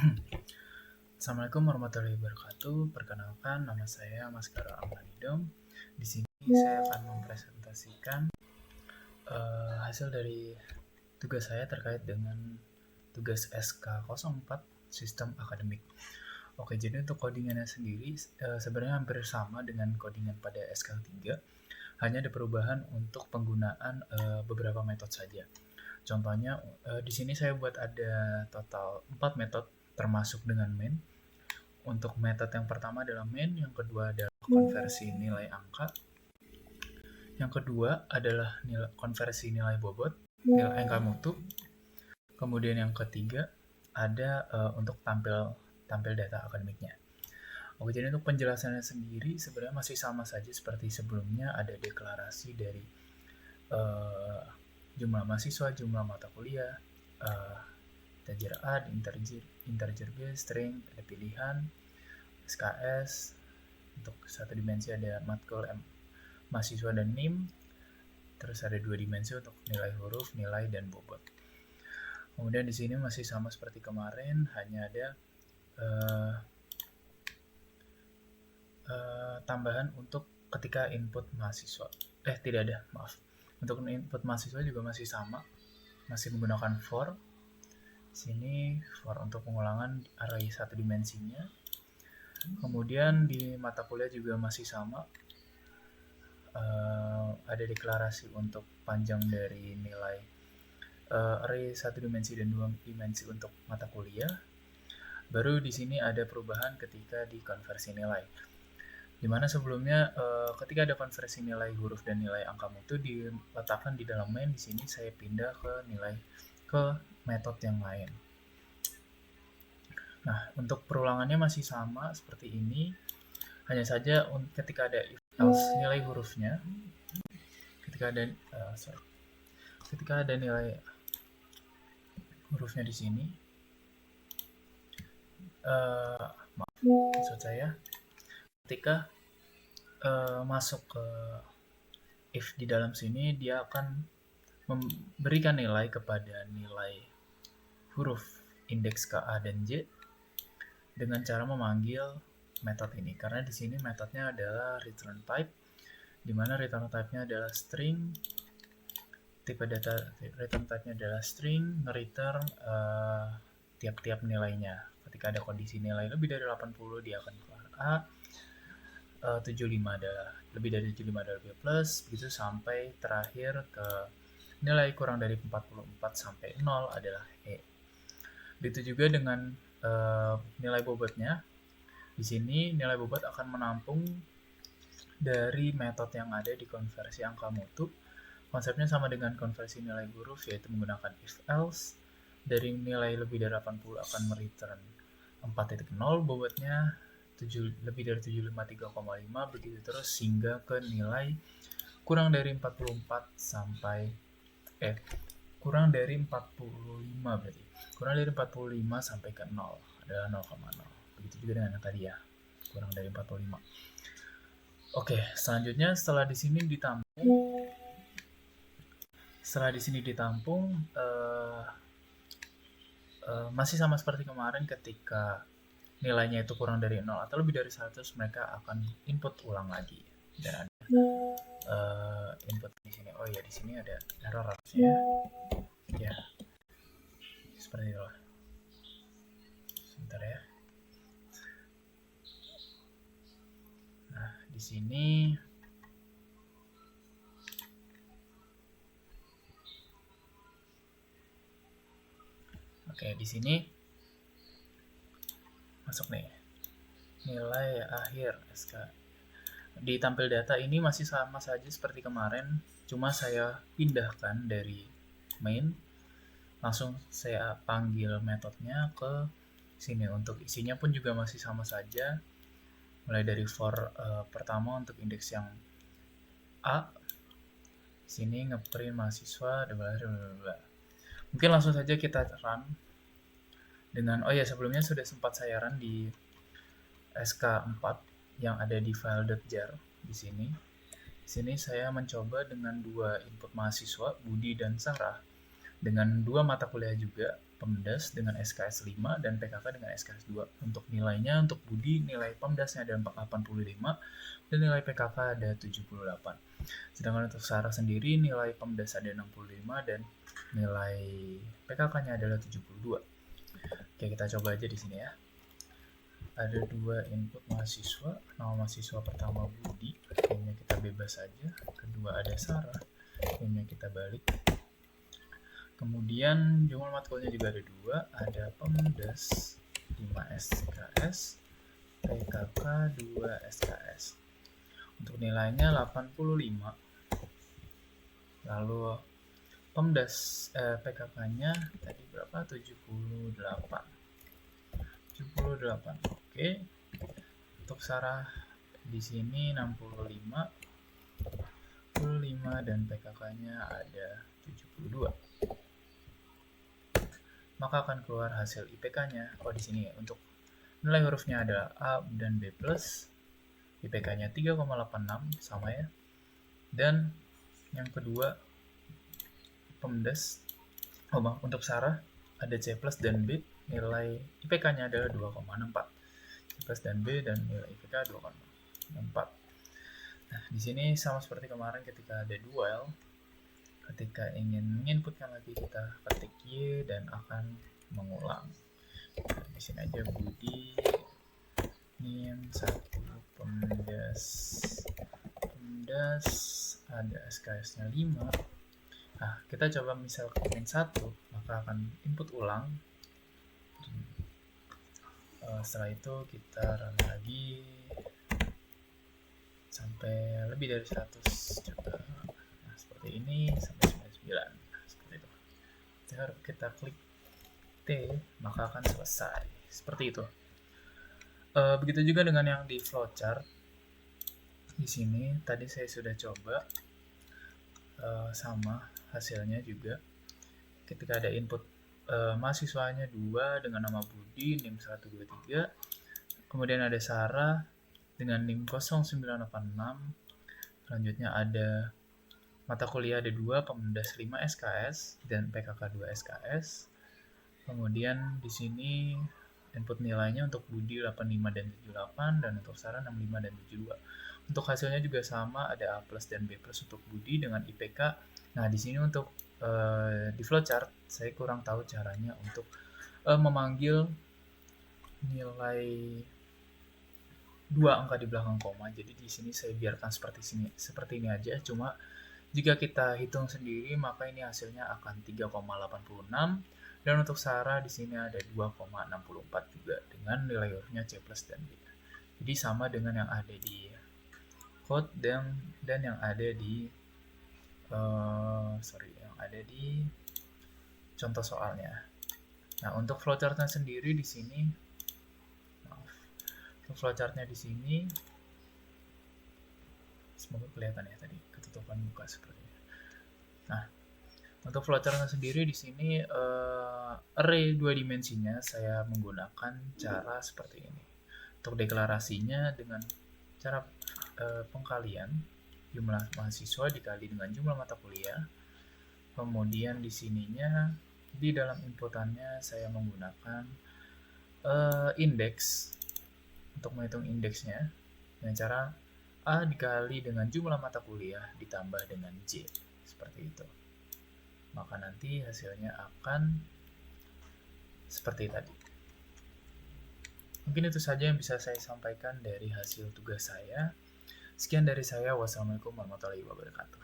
Assalamualaikum warahmatullahi wabarakatuh. Perkenalkan, nama saya Maskara Amanidom. Di sini saya akan mempresentasikan hasil dari tugas saya terkait dengan tugas SK04 Sistem Akademik. Oke, jadi untuk codingannya sendiri sebenarnya hampir sama dengan codingan pada SK3, hanya ada perubahan untuk penggunaan beberapa metode saja. Contohnya di sini saya buat ada total 4 metode termasuk dengan main. Untuk metode yang pertama adalah main, yang kedua adalah konversi nilai angka, yang kedua adalah konversi nilai bobot, nilai angka mutu, kemudian yang ketiga ada untuk tampil data akademiknya. Oke, jadi untuk penjelasannya sendiri sebenarnya masih sama saja seperti sebelumnya, ada deklarasi dari jumlah mahasiswa, jumlah mata kuliah, integer A, integer B, string, ada pilihan, SKS, untuk satu dimensi ada matkul mahasiswa dan NIM, terus ada 2 dimensi untuk nilai huruf, nilai, dan bobot. Kemudian di sini masih sama seperti kemarin, hanya ada tambahan untuk ketika input mahasiswa. Tidak ada, maaf. Untuk input mahasiswa juga masih sama, masih menggunakan for. Sini for untuk pengulangan array satu dimensinya. Kemudian di mata kuliah juga masih sama, ada deklarasi untuk panjang dari nilai array satu dimensi dan 2 dimensi untuk mata kuliah. Baru di sini ada perubahan ketika di konversi nilai, dimana sebelumnya ketika ada konversi nilai huruf dan nilai angka mutu diletakkan di dalam main. Di sini saya pindah ke metode yang lain. Nah, untuk perulangannya masih sama seperti ini, hanya saja ketika ada if else nilai hurufnya, ketika ada nilai hurufnya di sini, maksud saya ketika masuk ke if di dalam sini, dia akan memberikan nilai kepada nilai huruf indeks ke A dan J dengan cara memanggil metode ini, karena di sini metodenya adalah return type, di mana return type-nya adalah string, tipe data return type-nya adalah string, nge-return tiap-tiap nilainya. Ketika ada kondisi nilai lebih dari 80, dia akan keluar A, 75 adalah lebih dari 75 adalah B+, begitu sampai terakhir ke nilai kurang dari 44 sampai 0 adalah E. Begitu juga dengan nilai bobotnya. Di sini nilai bobot akan menampung dari metode yang ada di konversi angka mutu. Konsepnya sama dengan konversi nilai huruf, yaitu menggunakan if else. Dari nilai lebih dari 80 akan mereturn 4.0, bobotnya lebih dari 753,5, begitu terus hingga ke nilai kurang dari 44 sampai kurang dari 45 berarti. Kurang dari 45 sampai ke 0 adalah 0,0. Begitu juga dengan yang tadi ya, kurang dari 45. Oke, selanjutnya setelah di sini ditampung, masih sama seperti kemarin, ketika nilainya itu kurang dari 0 atau lebih dari 100, mereka akan input ulang lagi. Dan ada input di sini. Oh ya, di sini ada error harusnya. Ya, seperti itulah. Sebentar ya. Nah, di sini di sini masuk nih nilai akhir SK. Di tampil data ini masih sama saja seperti kemarin, cuma saya pindahkan dari main, langsung saya panggil metodenya ke sini. Untuk isinya pun juga masih sama saja, mulai dari for pertama untuk indeks yang A, sini ngeprint mahasiswa, Mungkin langsung saja kita run dengan, sebelumnya sudah sempat saya run di SK4 yang ada di file.jar di sini. Di sini saya mencoba dengan 2 input mahasiswa, Budi dan Sarah, dengan 2 mata kuliah juga PEMDAS dengan SKS 5 dan PKK dengan SKS 2. Untuk nilainya, untuk Budi nilai PEMDASnya ada 85 dan nilai PKK ada 78. Sedangkan untuk Sarah sendiri nilai PEMDAS ada 65 dan nilai PKK-nya adalah 72. Oke, kita coba aja di sini ya. Ada 2 input mahasiswa. Nama mahasiswa pertama Budi, name-nya kita bebas saja. Kedua ada Sarah, name-nya kita balik. Kemudian jumlah matkulnya juga ada 2, ada PEMDAS 5 SKS, PKK 2 SKS. Untuk nilainya 85. Lalu PEMDAS PKK-nya tadi berapa? 78. Oke. Untuk Sarah di sini 65 dan PKK-nya ada 72. Maka akan keluar hasil IPK-nya. Di sini untuk nilai hurufnya adalah A dan B+, IPK-nya 3,86 sama ya. Dan yang kedua PEMDAS, untuk Sarah ada C+ dan B, nilai IPK-nya adalah 2,64. C+ dan B dan nilai IPK 2,64. Nah, di sini sama seperti kemarin ketika ada dual. Ketika ingin menginputkan lagi, kita ketik Y dan akan mengulang. Nah, di sini aja Budi NIM 1 PEMDAS ada SKS-nya 5. Nah, kita coba misal min 1, maka akan input ulang. Setelah itu kita run lagi sampai lebih dari 100 coba. Nah, seperti ini sampai 99. Nah, seperti itu. Kita klik T, maka akan selesai. Seperti itu. Begitu juga dengan yang di flowchart. Di sini tadi saya sudah coba sama hasilnya juga. Ketika ada input mahasiswanya 2 dengan nama Budi, NIM 123. Kemudian ada Sarah dengan NIM 0986. Selanjutnya ada mata kuliah ada 2, PEMDAS 5 SKS dan PKK 2 SKS. Kemudian di sini input nilainya untuk Budi 85 dan 78 dan untuk Sarah 65 dan 72. Untuk hasilnya juga sama, ada A+ dan B+ untuk Budi dengan IPK. Nah, di sini untuk di flowchart saya kurang tahu caranya untuk memanggil nilai 2 angka di belakang koma. Jadi di sini saya biarkan seperti ini aja. Cuma jika kita hitung sendiri, maka ini hasilnya akan 3,86 dan untuk Sarah di sini ada 2,64 juga dengan nilai hurufnya C+ dan B. Jadi sama dengan yang ada di code dan yang ada di contoh soalnya. Nah, untuk flowchartnya sendiri di sini, untuk flowchartnya di sini, semoga kelihatan ya tadi ketutupan muka sepertinya. Nah, untuk flowchartnya sendiri di sini array 2 dimensinya saya menggunakan cara seperti ini. Untuk deklarasinya dengan cara pengkalian jumlah mahasiswa dikali dengan jumlah mata kuliah. Kemudian di sininya di dalam inputannya saya menggunakan indeks untuk menghitung indeksnya dengan cara A dikali dengan jumlah mata kuliah ditambah dengan J seperti itu. Maka nanti hasilnya akan seperti tadi. Mungkin itu saja yang bisa saya sampaikan dari hasil tugas saya. Sekian dari saya. Wassalamualaikum warahmatullahi wabarakatuh.